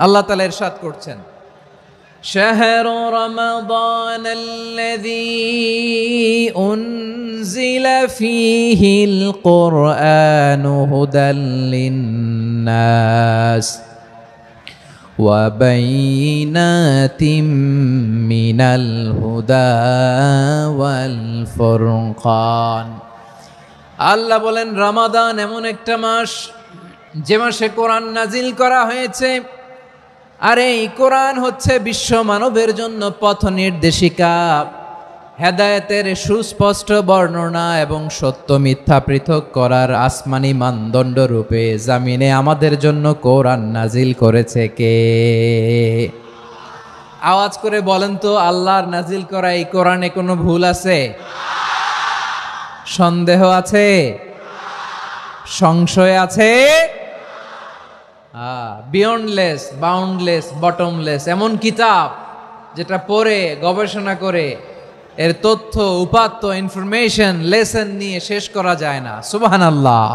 আল্লাহ তাআলা ইরশাদ করছেন, শাহরু রমাদান আল্লাযী উনজিলা ফীহিল কুরআনু হুদাল লিন্নাস ওয়া বাইয়িনাতিম মিনাল হুদা ওয়াল ফুরকান। আল্লাহ বলেন, রমাদান এমন একটা মাস যে মাসে কোরআন নাজিল করা হয়েছে, আর এই কোরআন হচ্ছে বিশ্ব মানবের জন্য পথ নির্দেশিকা, হেদায়েতের সুস্পষ্ট বর্ণনা এবং সত্য মিথ্যা পৃথক করার আসমানি মানদণ্ড রূপে জামিনে আমাদের জন্য কোরআন নাজিল করেছে কে? আওয়াজ করে বলেন তো, আল্লাহর নাজিল করা এই কোরআনে কোনো ভুল আছে? সন্দেহ আছে? সংশয় আছে? বিয়ন্ডলেস, বাউন্ডলেস, বটমলেস, এমন কিতাব যেটা পড়ে গবেষণা করে এর তথ্য, উপাত্ত, ইনফরমেশন, লেসন নিয়ে শেষ করা যায় না। সুবহানাল্লাহ।